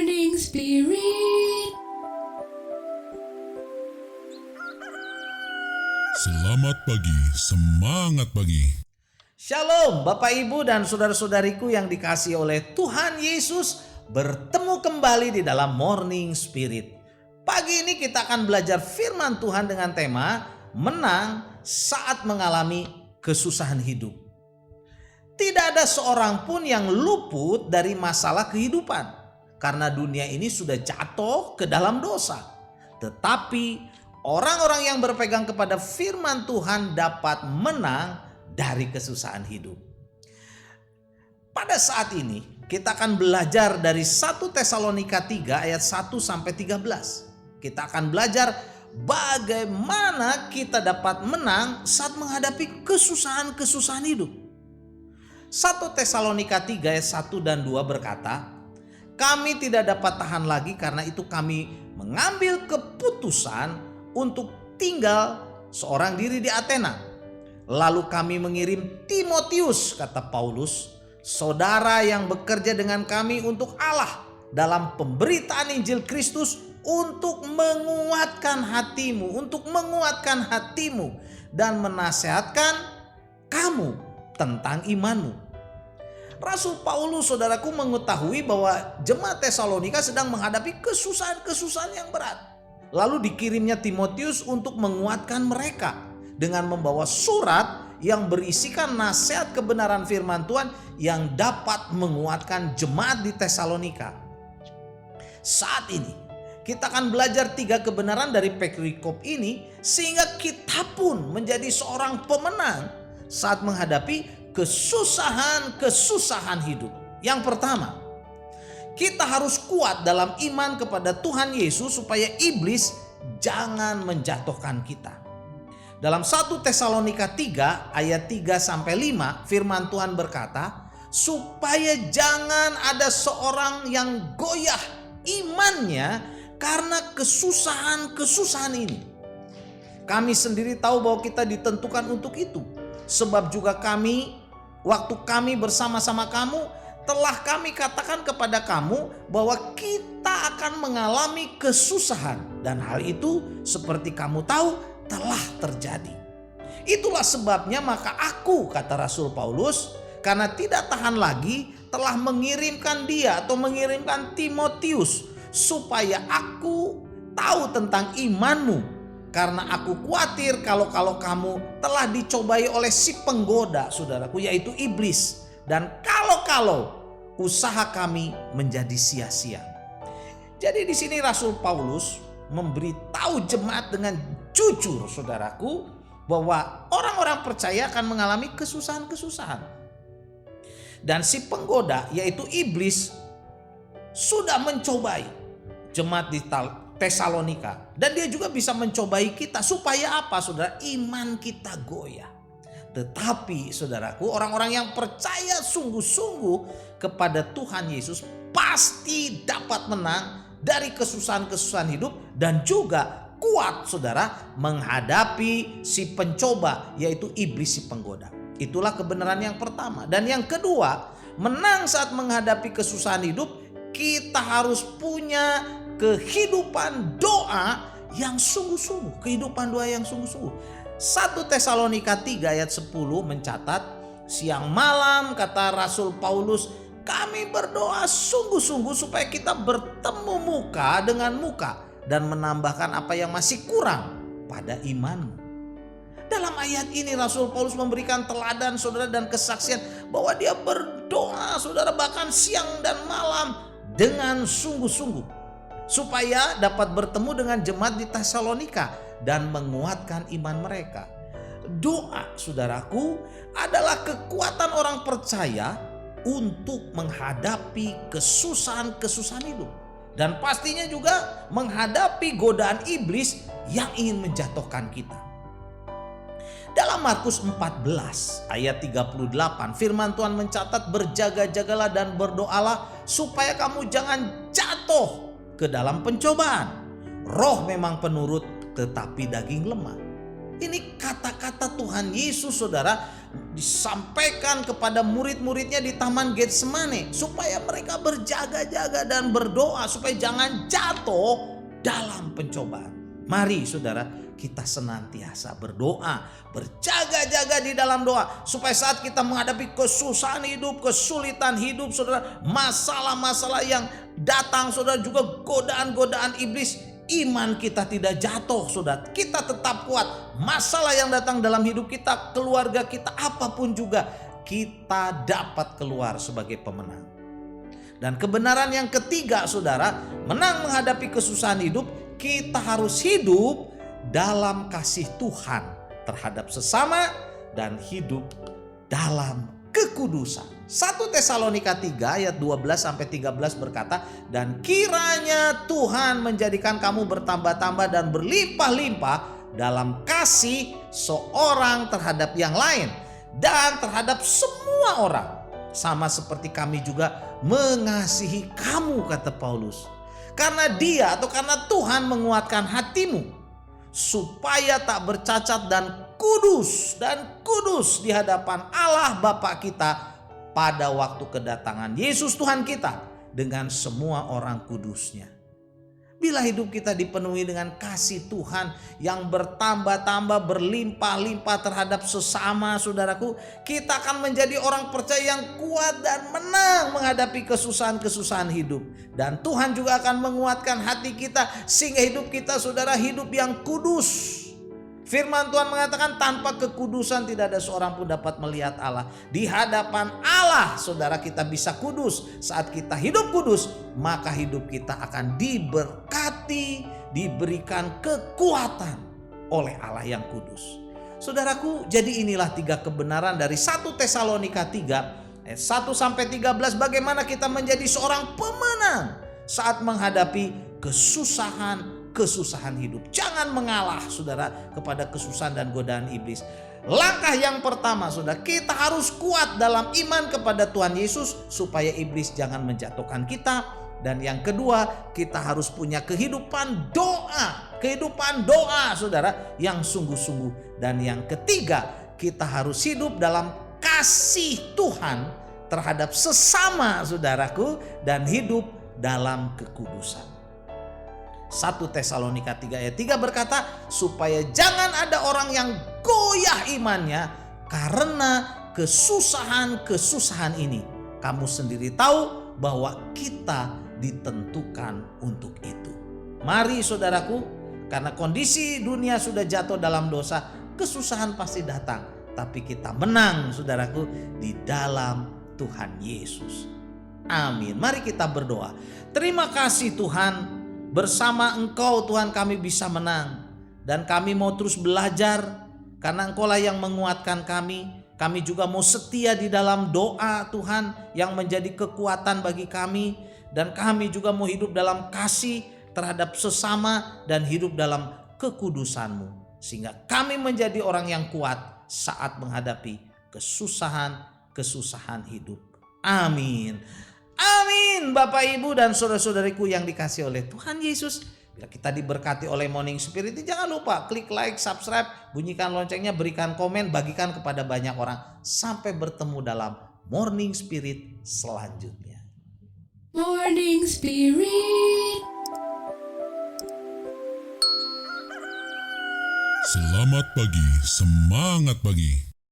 Morning Spirit. Selamat pagi, semangat pagi. Shalom Bapak Ibu dan saudara-saudariku yang dikasihi oleh Tuhan Yesus. Bertemu kembali di dalam Morning Spirit. Pagi ini kita akan belajar firman Tuhan dengan tema menang saat mengalami kesusahan hidup. Tidak ada seorang pun yang luput dari masalah kehidupan, karena dunia ini sudah jatuh ke dalam dosa. Tetapi orang-orang yang berpegang kepada firman Tuhan dapat menang dari kesusahan hidup. Pada saat ini kita akan belajar dari 1 Tesalonika 3 ayat 1 sampai 13. Kita akan belajar bagaimana kita dapat menang saat menghadapi kesusahan-kesusahan hidup. 1 Tesalonika 3 ayat 1 dan 2 berkata, "Kami tidak dapat tahan lagi, karena itu kami mengambil keputusan untuk tinggal seorang diri di Athena. Lalu kami mengirim Timotius," kata Paulus, "saudara yang bekerja dengan kami untuk Allah dalam pemberitaan Injil Kristus, untuk menguatkan hatimu dan menasehatkan kamu tentang imanmu." Rasul Paulus, saudaraku, mengetahui bahwa jemaat Tesalonika sedang menghadapi kesusahan-kesusahan yang berat. Lalu dikirimnya Timotius untuk menguatkan mereka dengan membawa surat yang berisikan nasihat kebenaran firman Tuhan yang dapat menguatkan jemaat di Tesalonika. Saat ini kita akan belajar 3 kebenaran dari perikop ini sehingga kita pun menjadi seorang pemenang saat menghadapi kesusahan-kesusahan hidup. Yang pertama, kita harus kuat dalam iman kepada Tuhan Yesus supaya iblis jangan menjatuhkan kita. Dalam 1 Tesalonika 3 ayat 3 sampai 5 firman Tuhan berkata, supaya jangan ada seorang yang goyah imannya karena kesusahan-kesusahan ini. Kami sendiri tahu bahwa kita ditentukan untuk itu. Sebab juga waktu kami bersama-sama kamu, telah kami katakan kepada kamu bahwa kita akan mengalami kesusahan. Dan hal itu seperti kamu tahu telah terjadi. Itulah sebabnya maka aku, kata Rasul Paulus, karena tidak tahan lagi, telah mengirimkan Timotius, supaya aku tahu tentang imanmu. Karena aku khawatir kalau kamu telah dicobai oleh si penggoda, saudaraku, yaitu iblis. Dan kalau usaha kami menjadi sia-sia. Jadi di sini Rasul Paulus memberitahu jemaat dengan jujur, saudaraku, bahwa orang-orang percaya akan mengalami kesusahan-kesusahan. Dan si penggoda, yaitu iblis, sudah mencobai jemaat di Tesalonika, dan dia juga bisa mencobai kita. Supaya apa, saudara? Iman kita goyah. Tetapi saudaraku, orang-orang yang percaya sungguh-sungguh kepada Tuhan Yesus pasti dapat menang dari kesusahan-kesusahan hidup, dan juga kuat, saudara, menghadapi si pencoba, yaitu iblis si penggoda. Itulah kebenaran yang pertama. Dan yang kedua, menang saat menghadapi kesusahan hidup, kita harus punya kehidupan doa yang sungguh-sungguh. 1 Tesalonika 3 ayat 10 mencatat, siang malam, kata Rasul Paulus, kami berdoa sungguh-sungguh supaya kita bertemu muka dengan muka dan menambahkan apa yang masih kurang pada imanmu. Dalam ayat ini Rasul Paulus memberikan teladan, saudara, dan kesaksian bahwa dia berdoa, saudara, bahkan siang dan malam dengan sungguh-sungguh, supaya dapat bertemu dengan jemaat di Tesalonika dan menguatkan iman mereka. Doa, saudaraku, adalah kekuatan orang percaya untuk menghadapi kesusahan-kesusahan hidup. Dan pastinya juga menghadapi godaan iblis yang ingin menjatuhkan kita. Dalam Markus 14 ayat 38 firman Tuhan mencatat, berjaga-jagalah dan berdoalah supaya kamu jangan jatuh ke dalam pencobaan. Roh memang penurut, tetapi daging lemah. Ini kata-kata Tuhan Yesus saudara disampaikan kepada murid-muridnya di Taman Getsemane supaya mereka berjaga-jaga dan berdoa supaya jangan jatuh dalam pencobaan. Mari saudara, kita senantiasa berdoa, berjaga-jaga di dalam doa supaya saat kita menghadapi kesusahan hidup, kesulitan hidup saudara, masalah-masalah yang datang saudara, juga godaan-godaan iblis, iman kita tidak jatuh saudara, kita tetap kuat. Masalah yang datang dalam hidup kita, keluarga kita, apapun juga, kita dapat keluar sebagai pemenang. Dan kebenaran yang ketiga saudara, menang menghadapi kesusahan hidup, kita harus hidup dalam kasih Tuhan terhadap sesama dan hidup dalam kekudusan. 1 Tesalonika 3 ayat 12-13 berkata, dan kiranya Tuhan menjadikan kamu bertambah-tambah dan berlimpah-limpah dalam kasih seorang terhadap yang lain dan terhadap semua orang, sama seperti kami juga mengasihi kamu, kata Paulus. Karena dia atau karena Tuhan menguatkan hatimu supaya tak bercacat dan kudus di hadapan Allah Bapa kita pada waktu kedatangan Yesus Tuhan kita dengan semua orang kudusnya. Bila hidup kita dipenuhi dengan kasih Tuhan yang bertambah-tambah, berlimpah-limpah terhadap sesama saudaraku, kita akan menjadi orang percaya yang kuat dan menang menghadapi kesusahan-kesusahan hidup. Dan Tuhan juga akan menguatkan hati kita sehingga hidup kita saudara hidup yang kudus. Firman Tuhan mengatakan tanpa kekudusan tidak ada seorang pun dapat melihat Allah. Di hadapan Allah saudara kita bisa kudus. Saat kita hidup kudus, maka hidup kita akan diberkati, diberikan kekuatan oleh Allah yang kudus. Saudaraku, jadi inilah 3 kebenaran dari 1 Tesalonika 3 ayat 1-13 bagaimana kita menjadi seorang pemenang saat menghadapi kesusahan hidup. Jangan mengalah saudara kepada kesusahan dan godaan iblis. Langkah yang pertama saudara, kita harus kuat dalam iman kepada Tuhan Yesus supaya iblis jangan menjatuhkan kita. Dan yang kedua, kita harus punya kehidupan doa saudara yang sungguh-sungguh. Dan yang ketiga, kita harus hidup dalam kasih Tuhan terhadap sesama saudaraku dan hidup dalam kekudusan. 1 Tesalonika 3 ayat 3 berkata, supaya jangan ada orang yang goyah imannya karena kesusahan ini. Kamu sendiri tahu bahwa kita ditentukan untuk itu. Mari saudaraku, karena kondisi dunia sudah jatuh dalam dosa, kesusahan pasti datang. Tapi kita menang saudaraku di dalam Tuhan Yesus. Amin. Mari kita berdoa. Terima kasih Tuhan. Bersama Engkau Tuhan kami bisa menang. Dan kami mau terus belajar. Karena Engkau lah yang menguatkan kami. Kami juga mau setia di dalam doa Tuhan yang menjadi kekuatan bagi kami. Dan kami juga mau hidup dalam kasih terhadap sesama dan hidup dalam kekudusan-Mu. Sehingga kami menjadi orang yang kuat saat menghadapi kesusahan hidup. Amin. Amin. Bapak Ibu dan saudara-saudariku yang dikasihi oleh Tuhan Yesus. Bila kita diberkati oleh Morning Spirit, jangan lupa klik like, subscribe, bunyikan loncengnya, berikan komen, bagikan kepada banyak orang. Sampai bertemu dalam Morning Spirit selanjutnya. Morning Spirit. Selamat pagi, semangat pagi.